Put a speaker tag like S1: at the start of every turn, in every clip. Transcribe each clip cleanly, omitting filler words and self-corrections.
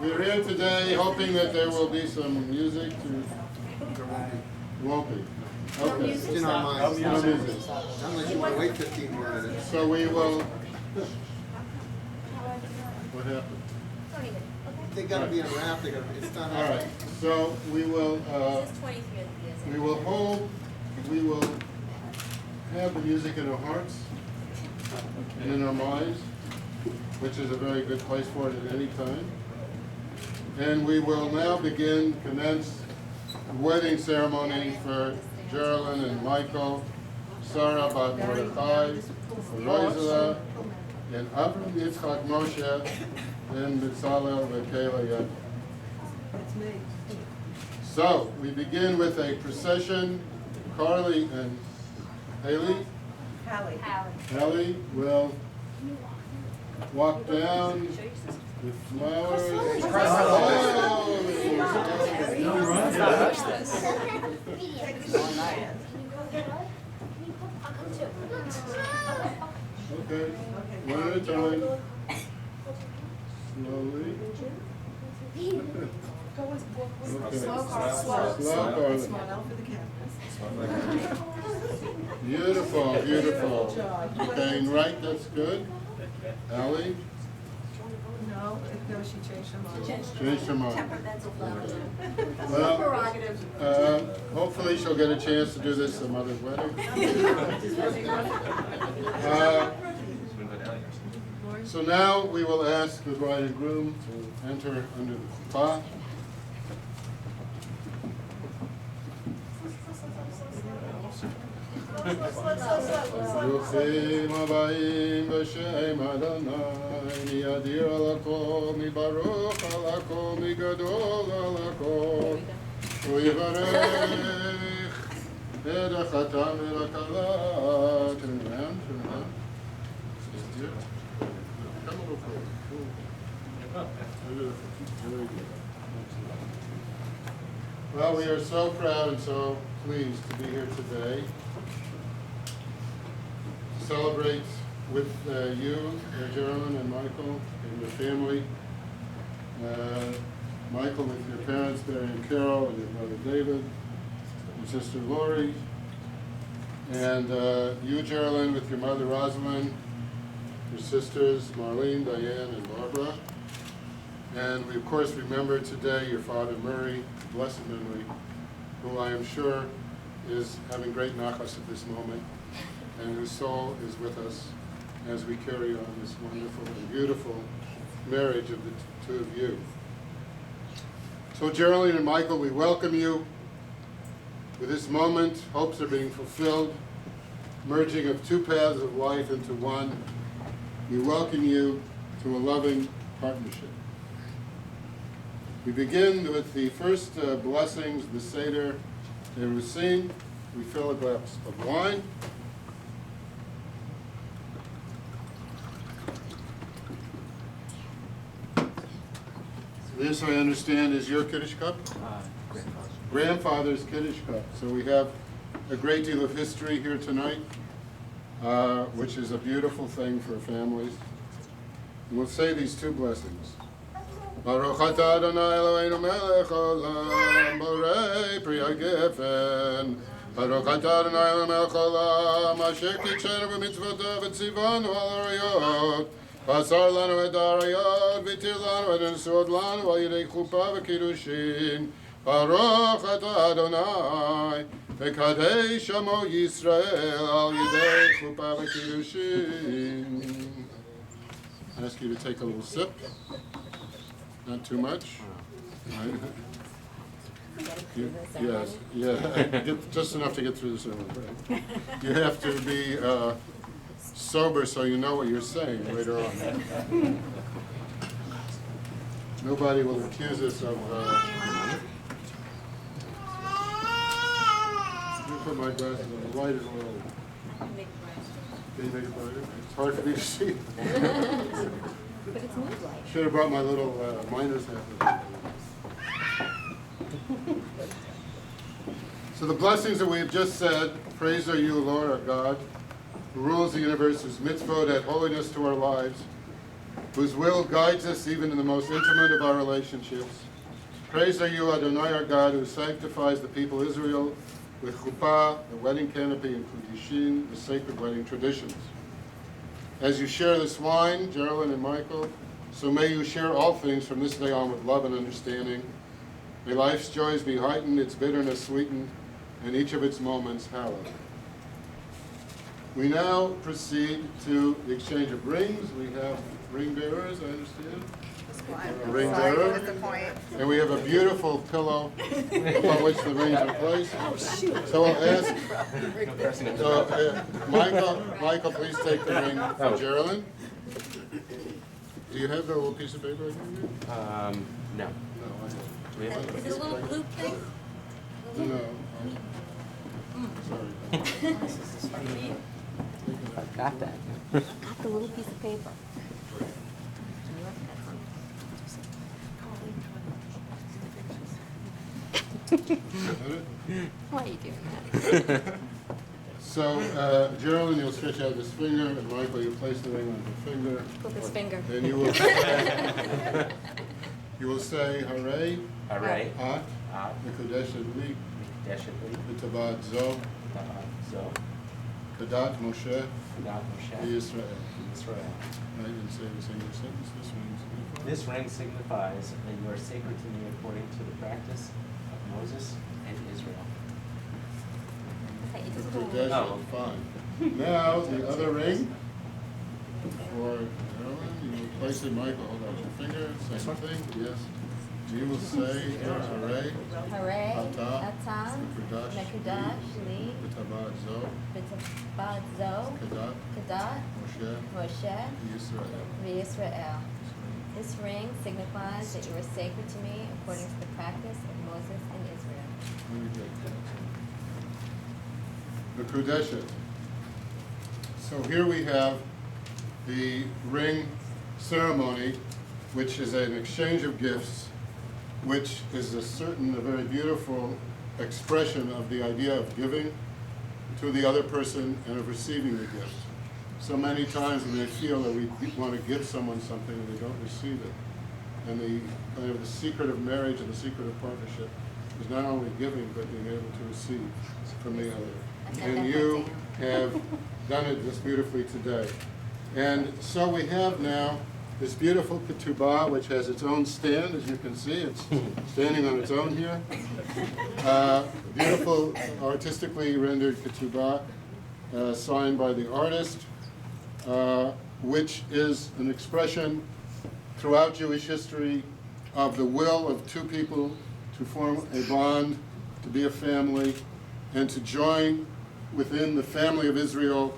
S1: We're here today hoping that there will be some music. Won't be. Okay.
S2: It's in our minds.
S1: No music.
S2: Unless you want to wait 15 more minutes.
S1: So we will. What happened?
S2: They got to be unwrapped. It's not.
S1: All right. So we will. We will have the music in our hearts and in our minds, which is a very good place for it at any time. And we will now commence the wedding ceremony for Geralyn and Michael, Sarah Bat Mordechai, Rosa, and Avram Yitzchak Moshe, and Mitzalel Vekela Yad. So we begin with a procession. Carly and Haley. Haley will walk down with flowers. Okay, one at a time. Slowly. Okay. Slow, Carly. Beautiful, beautiful. Okay, right, that's good. Allie?
S3: No, she changed her mind.
S1: Changed her mind.
S3: Okay.
S1: Well, hopefully she'll get a chance to do this at Mother's wedding. So now we will ask the bride and groom to enter under the chuppah. ברוכים הבאים בשם אדוני, מידיר על הכל, מברוך על הכל, מגדול על הכל, הוא יברך את החתן והכלה. Turn around. Come a little forward. Very good. Well, we are so proud and so pleased to be here today. Celebrate with you, Geralyn and Michael, and your family. Michael with your parents, Barry and Carol, and your brother David, your sister Lori, and you, Geralyn, with your mother Rosalind, your sisters Marlene, Diane, and Barbara. And we, of course, remember today your father Murray, blessed memory, who I am sure is having great nachas at this moment, and whose soul is with us as we carry on this wonderful and beautiful marriage of the two of you. So Geralyn and Michael, we welcome you. With this moment, hopes are being fulfilled, merging of two paths of life into one. We welcome you to a loving partnership. We begin with the first blessings, the Seder Erusin. We fill a glass of wine. This, I understand, is your Kiddush cup? Grandfather's Kiddush cup. So we have a great deal of history here tonight, which is a beautiful thing for families. And we'll say these two blessings. Baruch atah Adonai Eloheinu melech haolam, borei pri hagefen. Baruch atah Adonai Eloheinu melech haolam, asher kitshenu b'mitzvotav v'tzivanu al arayot. Pasar lanu et arayot, v'tir lanu et nesod lanu al yidei chuppah v'kiddushin. Baruch atah Adonai, v'kadesh amo Yisrael al yidei chuppah v'kiddushin. I ask you to take a little sip. Not too much. Right? Yes, yeah, just enough to get through the sermon. Right? You have to be sober so you know what you're saying later on. Nobody will accuse us of. You put my glasses on. The light is a little. Can you make it brighter? It's hard for me to see.
S4: But it's moonlight.
S1: Should have brought my little miner's hat. So the blessings that we have just said, praise are you, Lord our God, who rules the universe, whose mitzvot add holiness to our lives, whose will guides us even in the most intimate of our relationships. Praise are you, Adonai, our God, who sanctifies the people of Israel with chuppah, the wedding canopy, and kudushin, the sacred wedding traditions. As you share this wine, Geralyn and Michael, so may you share all things from this day on with love and understanding. May life's joys be heightened, its bitterness sweetened, and each of its moments hallowed. We now proceed to the exchange of rings. We have ring bearers, I understand. A ring bearer. And we have a beautiful pillow upon which the rings are placed. So I'll ask, Michael, please take the ring from Geralyn. Do you have the little piece of paper right here?
S5: No.
S1: No, I
S4: Is it a little blue thing?
S1: don't. No. Sorry.
S5: I've got that.
S4: Got the little piece of paper. Why are you doing that?
S1: So, Geralyn, you'll stretch out this finger, and Michael, you'll place the ring on your finger.
S4: Flip his finger.
S1: And you will say, Hooray,
S5: Hooray.
S1: At,
S5: At.
S1: Mekudesh Li,
S5: Deshibli.
S1: V'tabat Zo,
S5: Zo.
S1: Kadat Moshe,
S5: Not Moshe.
S1: Yisrael.
S5: Israel.
S1: I didn't say the single sentence,
S5: This ring signifies that you are sacred to me according to the practice of Moses and Israel.
S4: Okay, you just
S1: The
S4: go.
S1: Kodesh,
S5: Oh.
S1: fine. Now, the other ring for Geralyn, you will place it, Michael, hold out your finger, same thing, yes. You will say, Hooray,
S4: Hooray,
S1: Ata,
S4: Ata,
S1: Mekudash
S4: Mekudash, Li,
S1: V'tabat Zo,
S4: B'tabat Zo,
S1: Kadat
S4: Kadat,
S1: Moshe,
S4: Moshe,
S1: Yisrael.
S4: V'Yisrael. This ring signifies that you are sacred to me according to the practice of Moses and Israel.
S1: Very good. Mekudeshet. So here we have the ring ceremony, which is an exchange of gifts, which is a very beautiful expression of the idea of giving to the other person and of receiving the gift. So many times we may feel that we want to give someone something and they don't receive it. And the secret of marriage and the secret of partnership is not only giving, but being able to receive from the other. And you have done it just beautifully today. And so we have now this beautiful ketubah, which has its own stand, as you can see. It's standing on its own here. Beautiful, artistically rendered ketubah, signed by the artist, which is an expression throughout Jewish history of the will of two people to form a bond, to be a family, and to join within the family of Israel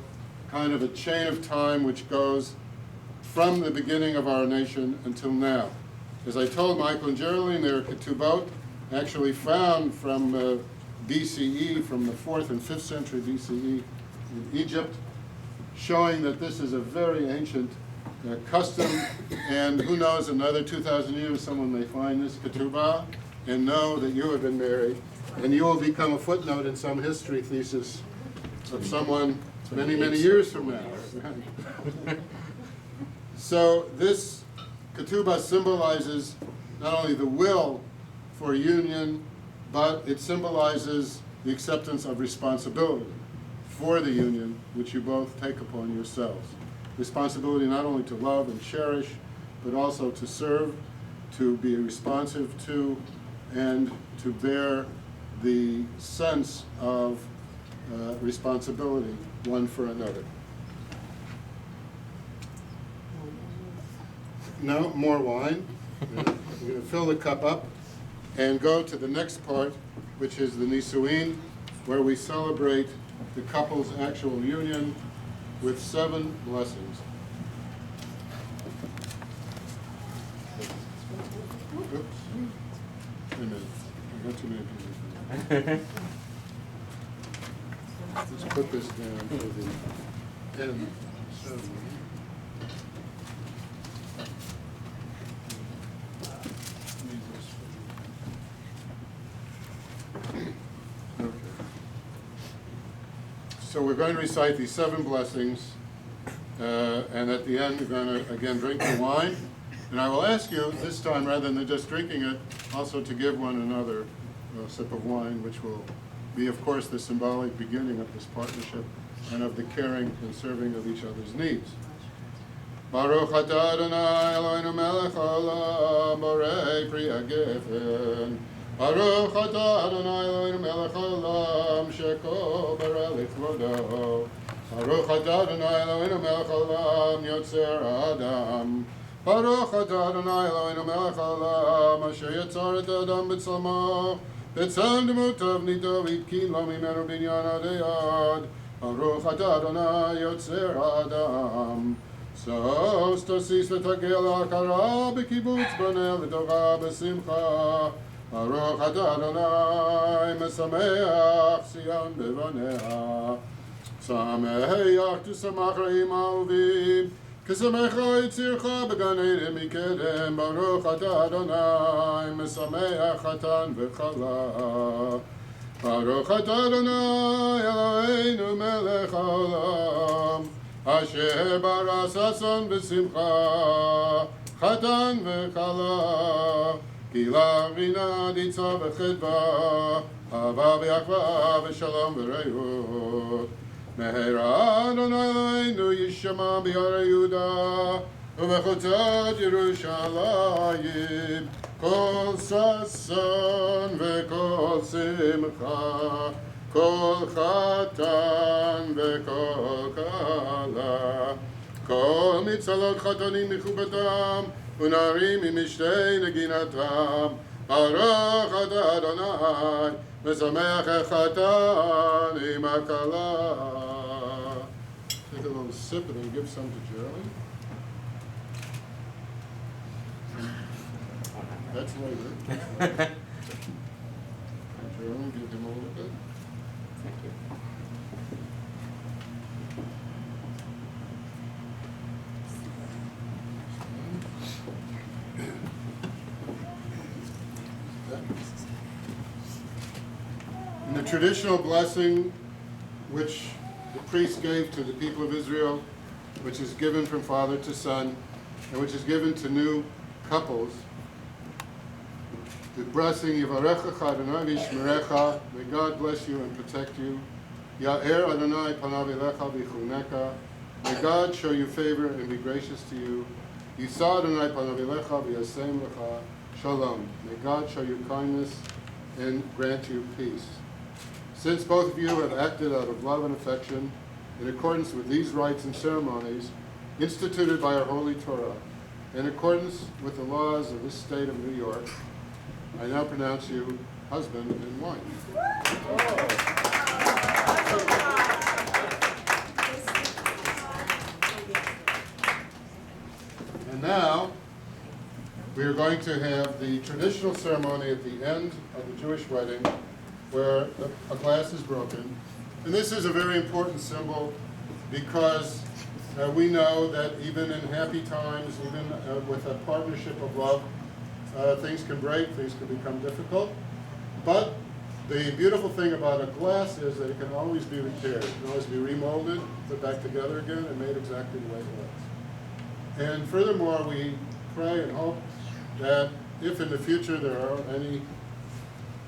S1: kind of a chain of time which goes from the beginning of our nation until now. As I told Michael and Geralyn, there are ketubot actually found from BCE, from the 4th and 5th century BCE in Egypt, showing that this is a very ancient custom, and who knows, another 2,000 years someone may find this ketubah and know that you have been married, and you will become a footnote in some history thesis of someone many, many years from now. So this ketubah symbolizes not only the will for union, but it symbolizes the acceptance of responsibility for the union, which you both take upon yourselves. Responsibility not only to love and cherish, but also to serve, to be responsive to, and to bear the sense of responsibility one for another. No, more wine. We're going to fill the cup up and go to the next part, which is the Nisuin, where we celebrate the couple's actual union with 7 blessings. Oops. Wait a minute. I got too many pieces. Let's put this down for the end ceremony. Okay. So we're going to recite these 7 blessings, And at the end, we're going to again drink the wine. And I will ask you this time, rather than just drinking it, also to give one another a sip of wine, which will be, of course, the symbolic beginning of this partnership and of the caring and serving of each other's needs. Baruch atah Adonai Eloheinu melech haolam borei pri hagefen. Baruch atah Adonai Eloheinu melech haolam shekol bara lichvodo. Baruch atah Adonai Eloheinu melech haolam yotzer ha'adam. Baruch atah Adonai Eloheinu melech haolam asher yatzar et ha'adam b'tzalmo b'tzalem demutav nito v'itkin lo mimenu binyan ad eyad. Baruch atah Adonai yotzer ha'adam. So stosis v'tagel ha'akara b'kibutz banel v'tova b'simcha. Baruch atah Adonai mesameach Sion b'vanea. Sameach tusamach ra'im ha'uvim k'samecha yitzircha b'gan eden mikedem. Baruch atah Adonai mesameach chatan v'chala. Baruch atah Adonai Eloheinu melech haolam asher bara sason v'simcha chatan v'chala. Kila rina ditza v'chedva hava v'yachva v'shalom v'reut. Mehera Adonai Eloheinu yishama b'yar Yehuda u'mechotzot Yerushalayim kol sason v'kol simcha kol chatan v'kol kala kol mitzalot chatonim michubatam u'narim imishtei neginatam. Baruch atah Adonai mesameach echatan im hakala. Take a little sip and then give some to Geralyn. That's later. Geralyn, give him a little bit.
S5: Thank you.
S1: In the traditional blessing which the priest gave to the people of Israel, which is given from father to son, and which is given to new couples, the blessing, Yivarecha Adonai v'yishmerecha, may God bless you and protect you. Ya'er Adonai panav elecha v'chuneka, may God show you favor and be gracious to you. Yisa Adonai panav elecha v'yasem lecha shalom, may God show you kindness and grant you peace. Since both of you have acted out of love and affection in accordance with these rites and ceremonies instituted by our Holy Torah, in accordance with the laws of this state of New York, I now pronounce you husband and wife. And now, we are going to have the traditional ceremony at the end of the Jewish wedding, where a glass is broken. And this is a very important symbol because we know that even in happy times, even with a partnership of love, things can break, things can become difficult. But the beautiful thing about a glass is that it can always be repaired. It can always be remolded, put back together again, and made exactly the way it was. And furthermore, we pray and hope that if in the future there are any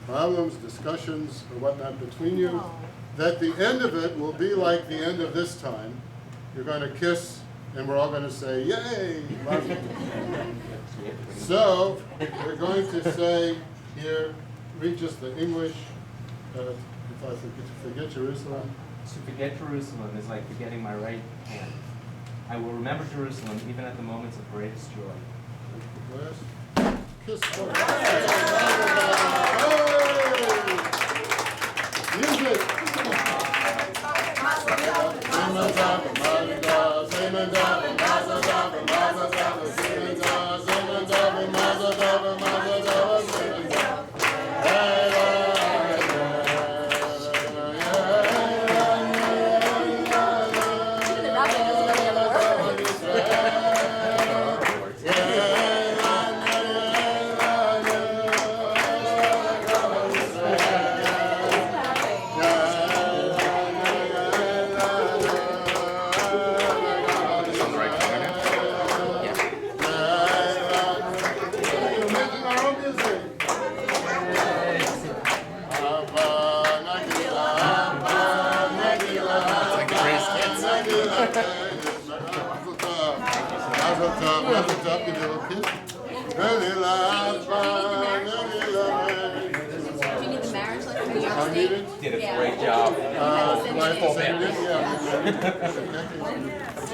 S1: problems, discussions, or whatnot between you, that the end of it will be like the end of this time. You're going to kiss, and we're all going to say, yay! Love you. So, we're going to say here, read just the English, if I forget Jerusalem.
S5: To forget Jerusalem is like forgetting my right hand. I will remember Jerusalem even at the moments of greatest joy.
S1: Last. Kiss. Music. Mazel tov, mazel tov, give you a little kiss. Really love, really love.
S4: Do you need the marriage license? Are you
S1: I
S4: on
S1: need
S4: stage?
S1: it.
S5: Did a
S4: Yeah.
S5: great job.
S1: Do I have to send it in? Yeah. Okay.